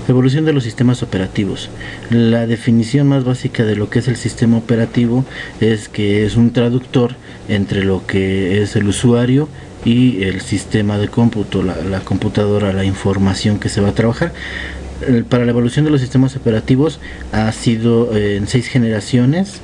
Evolución de los sistemas operativos. La definición más básica de lo que es el sistema operativo es que es un traductor entre lo que es el usuario y el sistema de cómputo, la computadora, la información que se va a trabajar. Para la evolución de los sistemas operativos ha sido en 6 generaciones,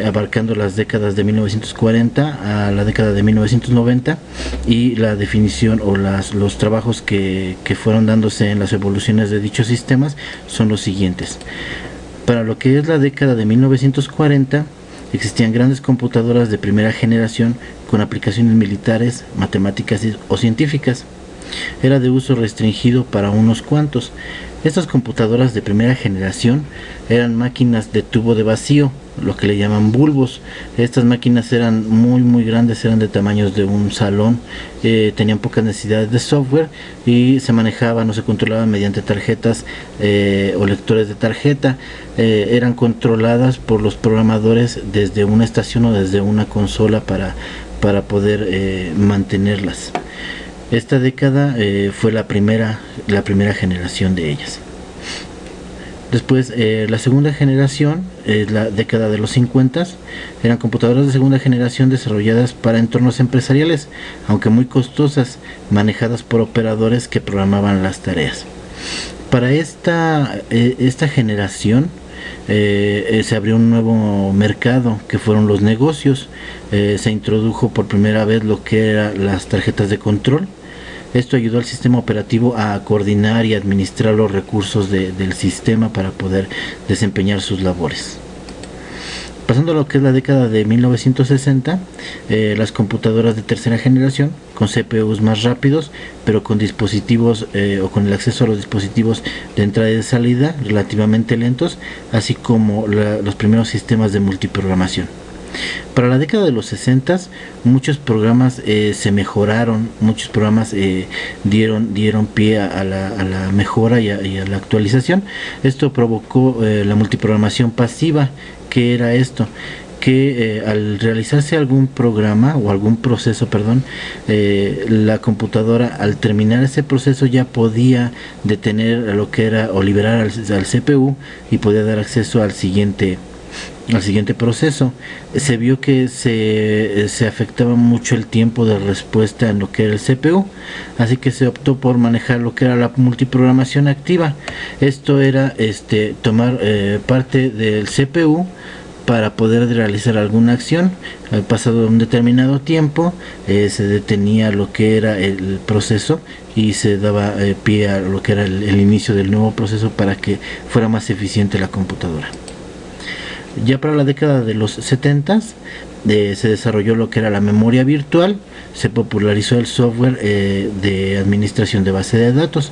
abarcando las décadas de 1940 a la década de 1990, y la definición o los trabajos que fueron dándose en las evoluciones de dichos sistemas son los siguientes. Para lo que es la década de 1940 existían grandes computadoras de primera generación con aplicaciones militares, matemáticas o científicas. Era de uso restringido para unos cuantos. Estas computadoras de primera generación eran máquinas de tubo de vacío, lo que le llaman bulbos. Estas máquinas eran muy grandes, eran de tamaños de un salón, tenían pocas necesidades de software y se manejaban o se controlaban mediante tarjetas o lectores de tarjeta. Eran controladas por los programadores desde una estación o desde una consola para poder mantenerlas. Esta década fue la primera generación de ellas. Después, la segunda generación es la década de los 50. Eran computadoras de segunda generación desarrolladas para entornos empresariales, aunque muy costosas, manejadas por operadores que programaban las tareas. Para esta generación se abrió un nuevo mercado, que fueron los negocios. Se introdujo por primera vez lo que eran las tarjetas de control. Esto ayudó al sistema operativo a coordinar y administrar los recursos del sistema para poder desempeñar sus labores. Pasando a lo que es la década de 1960, las computadoras de tercera generación, con CPUs más rápidos, pero con dispositivos o con el acceso a los dispositivos de entrada y de salida relativamente lentos, así como los primeros sistemas de multiprogramación. Para la década de los 60, muchos programas se mejoraron, muchos programas dieron pie a la mejora y a la actualización. Esto provocó la multiprogramación pasiva. ¿Qué era esto? Que al realizarse algún programa o algún proceso, la computadora, al terminar ese proceso, ya podía detener lo que era o liberar al CPU y podía dar acceso al siguiente proceso. Se vio que se afectaba mucho el tiempo de respuesta en lo que era el CPU, así que se optó por manejar lo que era la multiprogramación activa. Esto era tomar parte del CPU para poder realizar alguna acción. Al pasado un determinado tiempo se detenía lo que era el proceso y se daba pie a lo que era el inicio del nuevo proceso para que fuera más eficiente la computadora. Ya para la década de los 70 se desarrolló lo que era la memoria virtual, se popularizó el software de administración de base de datos.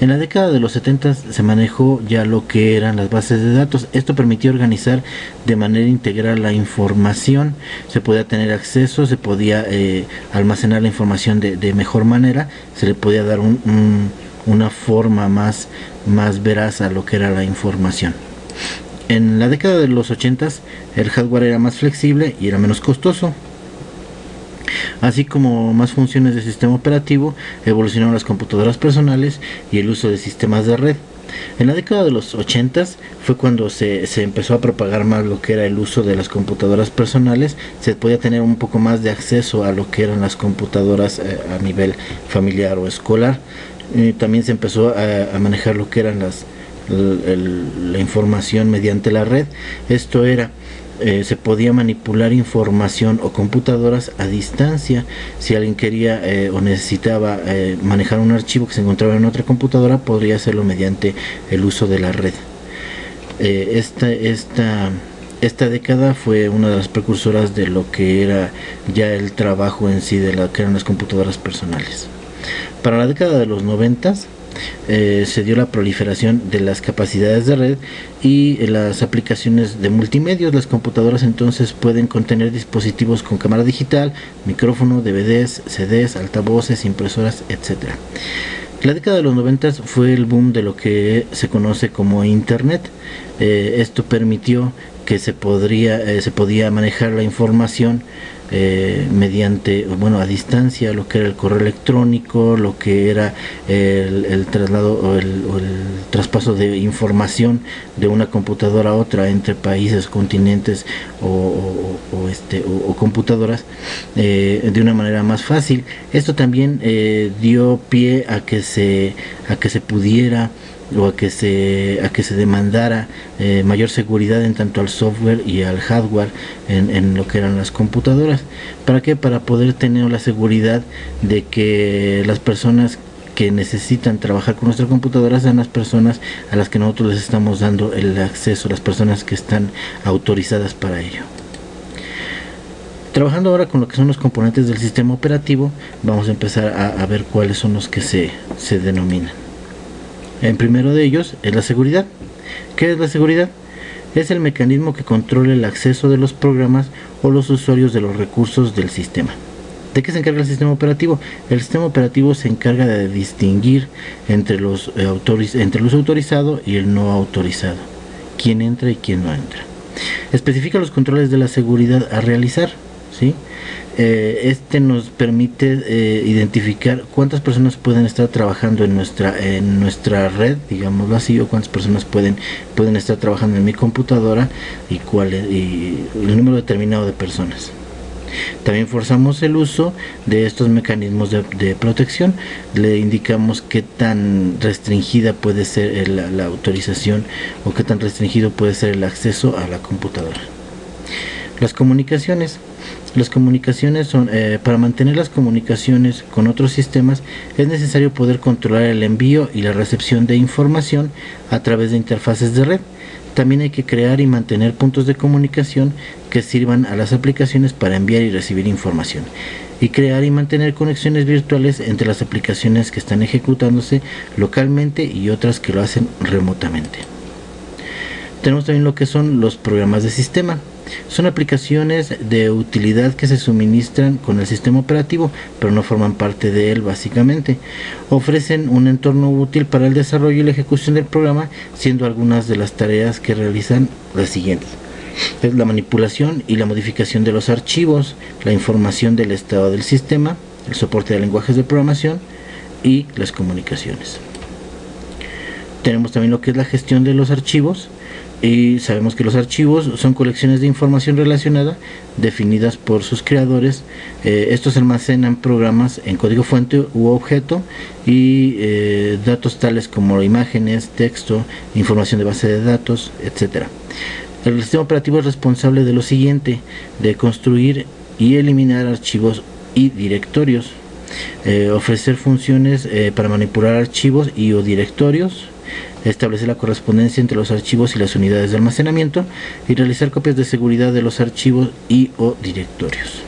En la década de los 70 se manejó ya lo que eran las bases de datos. Esto permitió organizar de manera integral la información, se podía tener acceso, se podía almacenar la información de mejor manera, se le podía dar una forma más veraz a lo que era la información. En la década de los 80 el hardware era más flexible y era menos costoso, así como más funciones del sistema operativo. Evolucionaron las computadoras personales y el uso de sistemas de red. En la década de los 80 fue cuando se empezó a propagar más lo que era el uso de las computadoras personales. Se podía tener un poco más de acceso a lo que eran las computadoras a nivel familiar o escolar. También se empezó a manejar lo que eran la información mediante la red. Esto era, se podía manipular información o computadoras a distancia. Si alguien quería o necesitaba manejar un archivo que se encontraba en otra computadora, podría hacerlo mediante el uso de la red. Esta década fue una de las precursoras de lo que era ya el trabajo en sí de lo que eran las computadoras personales. Para la década de los 90 se dio la proliferación de las capacidades de red y las aplicaciones de multimedios. Las computadoras entonces pueden contener dispositivos con cámara digital, micrófono, DVDs, CDs, altavoces, impresoras, etc. La década de los 90 fue el boom de lo que se conoce como Internet. Esto permitió que se podía manejar la información mediante, a distancia, lo que era el correo electrónico, lo que era el traslado o el traspaso de información de una computadora a otra entre países, continentes o computadoras de una manera más fácil. Esto también dio pie a que se pudiera o a que se demandara mayor seguridad en tanto al software y al hardware en lo que eran las computadoras. ¿Para qué? Para poder tener la seguridad de que las personas que necesitan trabajar con nuestras computadoras sean las personas a las que nosotros les estamos dando el acceso, las personas que están autorizadas para ello. Trabajando ahora con lo que son los componentes del sistema operativo, vamos a empezar a ver cuáles son los que se denominan. El primero de ellos es la seguridad. ¿Qué es la seguridad? Es el mecanismo que controla el acceso de los programas o los usuarios de los recursos del sistema. ¿De qué se encarga el sistema operativo? El sistema operativo se encarga de distinguir entre el uso autorizado y el no autorizado, quién entra y quién no entra. Especifica los controles de la seguridad a realizar, ¿sí? Este nos permite identificar cuántas personas pueden estar trabajando en nuestra red, digámoslo así, o cuántas personas pueden estar trabajando en mi computadora y el número determinado de personas. También forzamos el uso de estos mecanismos de protección. Le indicamos qué tan restringida puede ser la autorización o qué tan restringido puede ser el acceso a la computadora. Las comunicaciones son, para mantener las comunicaciones con otros sistemas es necesario poder controlar el envío y la recepción de información a través de interfaces de red. También hay que crear y mantener puntos de comunicación que sirvan a las aplicaciones para enviar y recibir información, y crear y mantener conexiones virtuales entre las aplicaciones que están ejecutándose localmente y otras que lo hacen remotamente. Tenemos también lo que son los programas de sistema. Son aplicaciones de utilidad que se suministran con el sistema operativo, pero no forman parte de él básicamente. Ofrecen un entorno útil para el desarrollo y la ejecución del programa, siendo algunas de las tareas que realizan las siguientes. Es la manipulación y la modificación de los archivos, la información del estado del sistema, el soporte de lenguajes de programación y las comunicaciones. Tenemos también lo que es la gestión de los archivos. Y sabemos que los archivos son colecciones de información relacionada definidas por sus creadores. Estos almacenan programas en código fuente u objeto y datos tales como imágenes, texto, información de base de datos, etc. El sistema operativo es responsable de lo siguiente: de construir y eliminar archivos y directorios, ofrecer funciones para manipular archivos y o directorios, establecer la correspondencia entre los archivos y las unidades de almacenamiento y realizar copias de seguridad de los archivos y o directorios.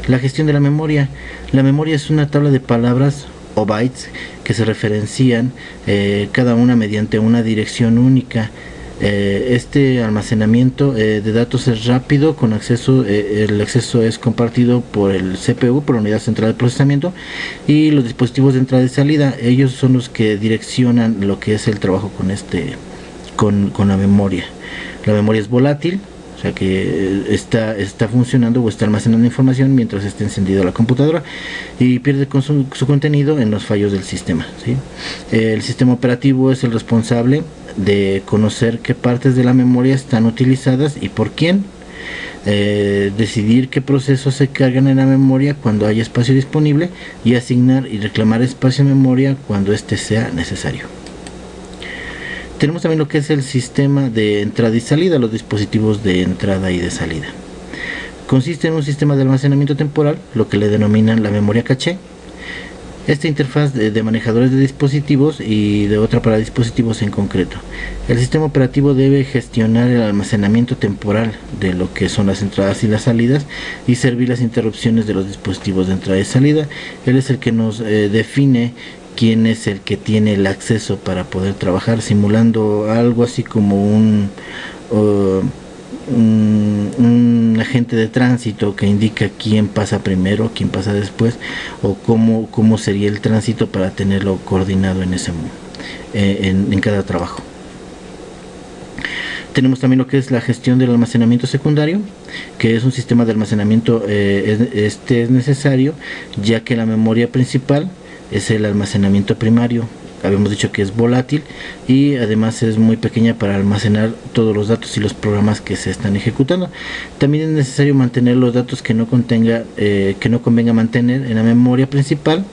La gestión de la memoria. La memoria es una tabla de palabras o bytes que se referencian cada una mediante una dirección única. Este almacenamiento de datos es rápido, con acceso, el acceso es compartido por el CPU, por la unidad central de procesamiento, y los dispositivos de entrada y salida. Ellos son los que direccionan lo que es el trabajo con la memoria. La memoria es volátil, o sea que está funcionando o está almacenando información mientras esté encendida la computadora, y pierde su contenido en los fallos del sistema, ¿sí? El sistema operativo es el responsable de conocer qué partes de la memoria están utilizadas y por quién, decidir qué procesos se cargan en la memoria cuando haya espacio disponible, y asignar y reclamar espacio en memoria cuando este sea necesario. Tenemos también lo que es el sistema de entrada y salida, los dispositivos de entrada y de salida. Consiste en un sistema de almacenamiento temporal, lo que le denominan la memoria caché. Esta interfaz de manejadores de dispositivos y de otra para dispositivos en concreto. El sistema operativo debe gestionar el almacenamiento temporal de lo que son las entradas y las salidas y servir las interrupciones de los dispositivos de entrada y salida. Él es el que nos define quién es el que tiene el acceso para poder trabajar, simulando algo así como un agente de tránsito que indica quién pasa primero, quién pasa después, o cómo sería el tránsito para tenerlo coordinado en cada trabajo. Tenemos también lo que es la gestión del almacenamiento secundario, que es un sistema de almacenamiento. Este es necesario ya que la memoria principal es el almacenamiento primario. habíamos dicho que es volátil y además es muy pequeña para almacenar todos los datos y los programas que se están ejecutando. También es necesario mantener los datos que no convenga mantener en la memoria principal,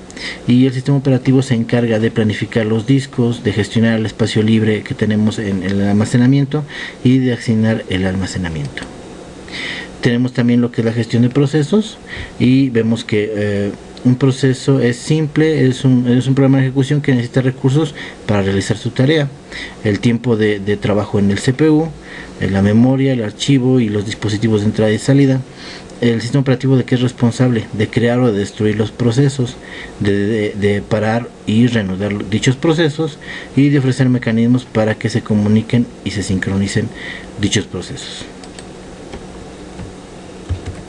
y el sistema operativo se encarga de planificar los discos, de gestionar el espacio libre que tenemos en el almacenamiento y de asignar el almacenamiento. Tenemos también lo que es la gestión de procesos, y vemos que un proceso es simple, es un programa de ejecución que necesita recursos para realizar su tarea. El tiempo de trabajo en el CPU, la memoria, el archivo y los dispositivos de entrada y salida. El sistema operativo de que es responsable de crear o de destruir los procesos, de parar y reanudar dichos procesos, y de ofrecer mecanismos para que se comuniquen y se sincronicen dichos procesos.